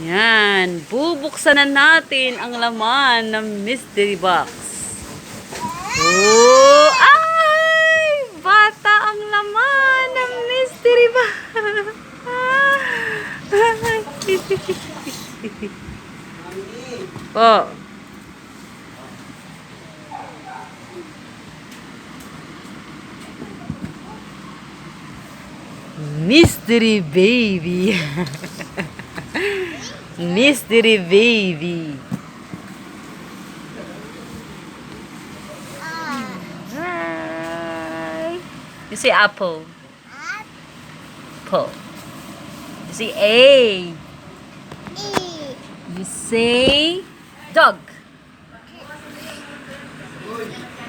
Yan. Bubuksan na natin ang laman ng mystery box. Oh! Ay! Bata ang laman ng mystery box. Oh. Mystery baby. Mystery baby. Hi. You say apple. Apple. You say A. You say dog.